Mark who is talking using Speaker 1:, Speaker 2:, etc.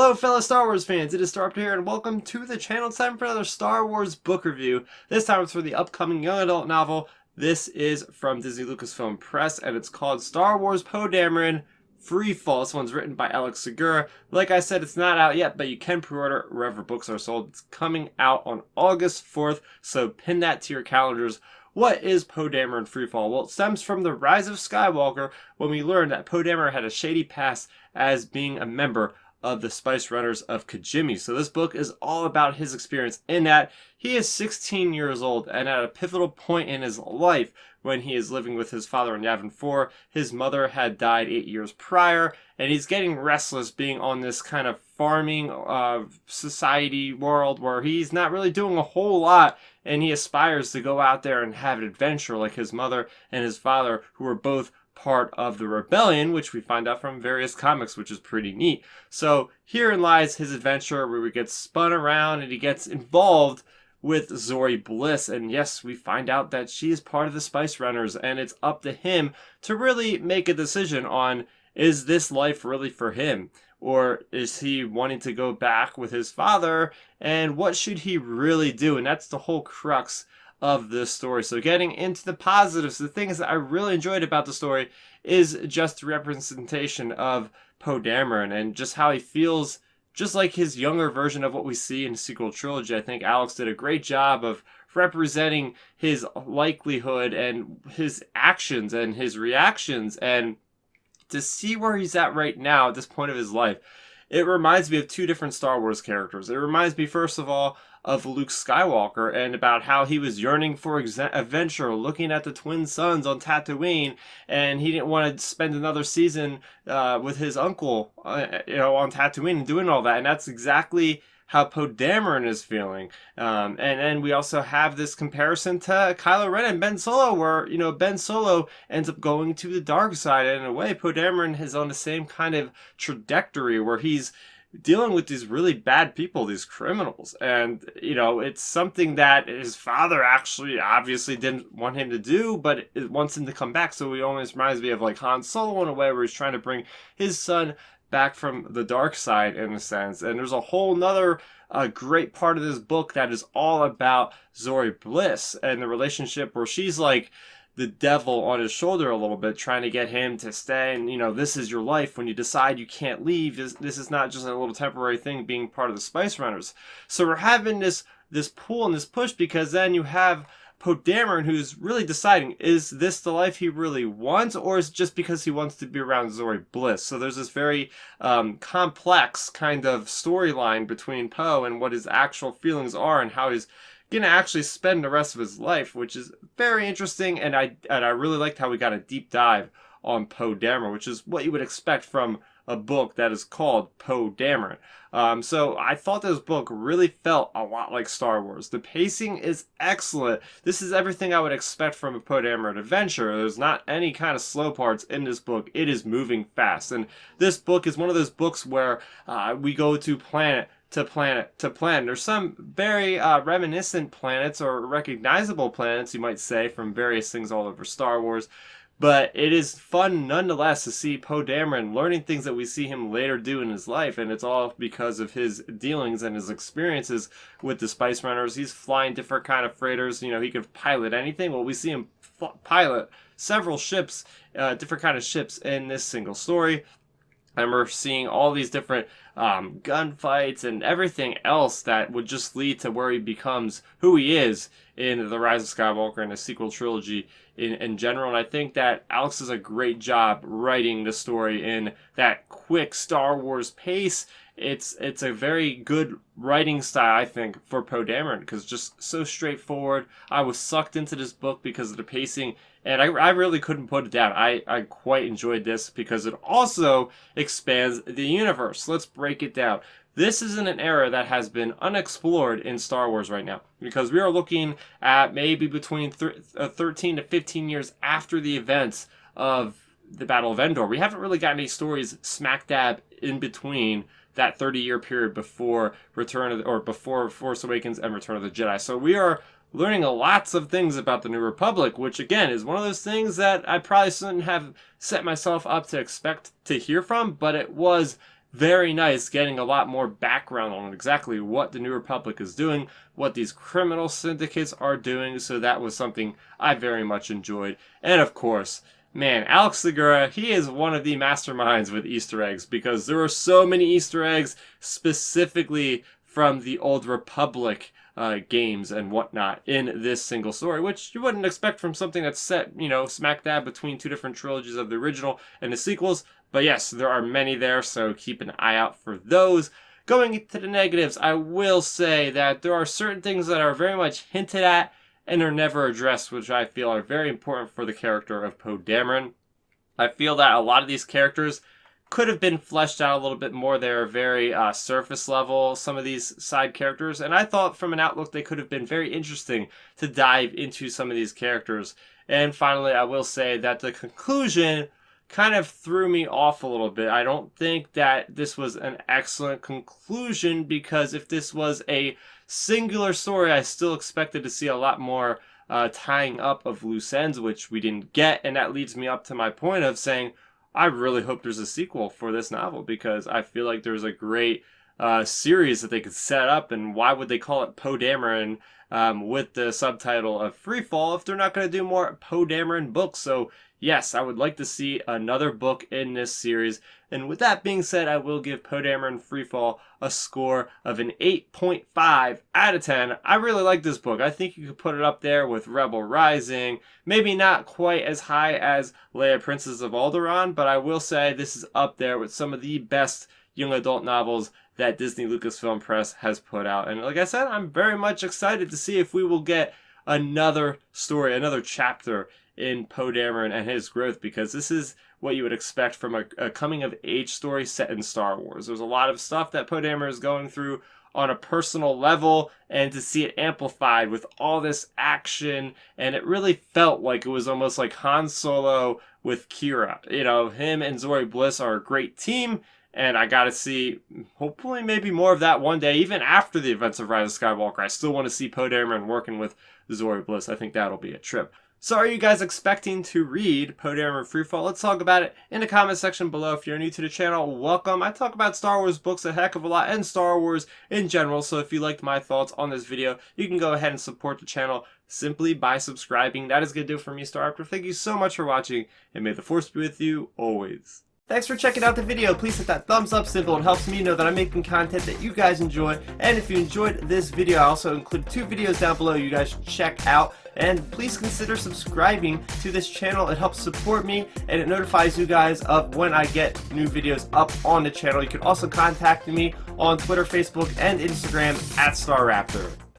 Speaker 1: Hello fellow Star Wars fans, it is Starp here and welcome to the channel. It's time for another Star Wars book review. This time it's for the upcoming young adult novel. This is from Disney Lucasfilm Press and it's called Star Wars Poe Dameron Free Fall. This one's written by Alex Segura. Like I said, it's not out yet, but you can pre-order wherever books are sold. It's coming out on August 4th, so pin that to your calendars. What is Poe Dameron Freefall? Well, it stems from the Rise of Skywalker when we learned that Poe Dameron had a shady past as being a member of the Spice Runners of Kijimi. So this book is all about his experience in that he is 16 years old and at a pivotal point in his life when he is living with his father in Yavin 4. His mother had died 8 years prior and he's getting restless being on this kind of farming society world where he's not really doing a whole lot, and he aspires to go out there and have an adventure like his mother and his father, who were both part of the rebellion, which we find out from various comics, which is pretty neat. So herein lies his adventure where he gets spun around and he gets involved with Zorri Bliss, and yes, we find out that she is part of the Spice Runners, and it's up to him to really make a decision on, is this life really for him? Or is he wanting to go back with his father? And what should he really do? And that's the whole crux of this story. So getting into the positives, the things that I really enjoyed about the story is just the representation of Poe Dameron and just how he feels just like his younger version of what we see in the sequel trilogy. I think Alex did a great job of representing his likelihood and his actions and his reactions, and to see where he's at right now at this point of his life. It reminds me of two different Star Wars characters. It reminds me, first of all, of Luke Skywalker and about how he was yearning for adventure, looking at the twin suns on Tatooine, and he didn't want to spend another season with his uncle, on Tatooine and doing all that. And that's exactly how Poe Dameron is feeling. And then we also have this comparison to Kylo Ren and Ben Solo, where, Ben Solo ends up going to the dark side. And in a way, Poe Dameron is on the same kind of trajectory where he's dealing with these really bad people, these criminals. And, it's something that his father actually obviously didn't want him to do, but it wants him to come back. So he almost reminds me of like Han Solo in a way, where he's trying to bring his son back from the dark side in a sense. And there's a whole nother great part of this book that is all about Zorri Bliss and the relationship where she's like the devil on his shoulder a little bit, trying to get him to stay. And, this is your life. When you decide you can't leave, this is not just a little temporary thing being part of the Spice Runners. So we're having this pull and this push, because then you have Poe Dameron, who's really deciding, is this the life he really wants, or is it just because he wants to be around Zorri Bliss? So there's this very complex kind of storyline between Poe and what his actual feelings are and how he's going to actually spend the rest of his life, which is very interesting. And I really liked how we got a deep dive on Poe Dameron, which is what you would expect from a book that is called Poe Dameron. So I thought this book really felt a lot like Star Wars. The pacing is excellent. This is everything I would expect from a Poe Dameron adventure. There's not any kind of slow parts in this book. It is moving fast. And this book is one of those books where we go to planet to planet to planet. There's some very reminiscent planets, or recognizable planets, you might say, from various things all over Star Wars. But it is fun nonetheless to see Poe Dameron learning things that we see him later do in his life, and it's all because of his dealings and his experiences with the Spice Runners. He's flying different kind of freighters. He could pilot anything. Well, we see him pilot several ships, different kind of ships in this single story. And we're seeing all these different gunfights and everything else that would just lead to where he becomes who he is in The Rise of Skywalker and the sequel trilogy in general. And I think that Alex does a great job writing the story in that quick Star Wars pace. It's a very good writing style, I think, for Poe Dameron, because just so straightforward. I was sucked into this book because of the pacing, and I really couldn't put it down. I quite enjoyed this because it also expands the universe. Let's break it down. This is in an era that has been unexplored in Star Wars right now, because we are looking at maybe between 13 to 15 years after the events of the Battle of Endor. We haven't really got any stories smack dab in between that 30-year period before before Force Awakens and Return of the Jedi. So we are learning lots of things about the New Republic, which again is one of those things that I probably shouldn't have set myself up to expect to hear from, but it was very nice getting a lot more background on exactly what the New Republic is doing, what these criminal syndicates are doing, so that was something I very much enjoyed. And of course, man, Alex Segura, he is one of the masterminds with Easter eggs, because there are so many Easter eggs specifically from the Old Republic games and whatnot in this single story, which you wouldn't expect from something that's set, smack dab between two different trilogies of the original and the sequels. But yes, there are many there, so keep an eye out for those. Going into the negatives, I will say that there are certain things that are very much hinted at and are never addressed, which I feel are very important for the character of Poe Dameron. I feel that a lot of these characters could have been fleshed out a little bit more. They're very surface level, some of these side characters, and I thought from an outlook they could have been very interesting to dive into some of these characters. And finally, I will say that the conclusion kind of threw me off a little bit. I don't think that this was an excellent conclusion, because if this was a singular story, I still expected to see a lot more tying up of loose ends, which we didn't get, and that leads me up to my point of saying I really hope there's a sequel for this novel, because I feel like there's a great series that they could set up, and why would they call it Poe Dameron with the subtitle of Freefall if they're not going to do more Poe Dameron books? So yes, I would like to see another book in this series. And with that being said, I will give Poe Dameron Freefall a score of an 8.5 out of 10. I really like this book. I think you could put it up there with Rebel Rising. Maybe not quite as high as Leia, Princess of Alderaan, but I will say this is up there with some of the best young adult novels that Disney Lucasfilm Press has put out. And like I said, I'm very much excited to see if we will get another story, another chapter in Poe Dameron and his growth, because this is what you would expect from a coming-of-age story set in Star Wars. There's a lot of stuff that Poe Dameron is going through on a personal level, and to see it amplified with all this action, and it really felt like it was almost like Han Solo with Kira. Him and Zorri Bliss are a great team, and I gotta see, hopefully maybe more of that one day, even after the events of Rise of Skywalker. I still want to see Poe Dameron working with Zorri Bliss. I think that'll be a trip. So are you guys expecting to read Poe Dameron Freefall? Let's talk about it in the comment section below. If you're new to the channel, welcome. I talk about Star Wars books a heck of a lot, and Star Wars in general, so if you liked my thoughts on this video, you can go ahead and support the channel simply by subscribing. That is going to do it for me, Star Raptor. Thank you so much for watching, and may the Force be with you always. Thanks for checking out the video. Please hit that thumbs up symbol. It helps me know that I'm making content that you guys enjoy. And if you enjoyed this video, I also include 2 videos down below you guys should check out. And please consider subscribing to this channel. It helps support me, and it notifies you guys of when I get new videos up on the channel. You can also contact me on Twitter, Facebook, and Instagram at StarRaptor.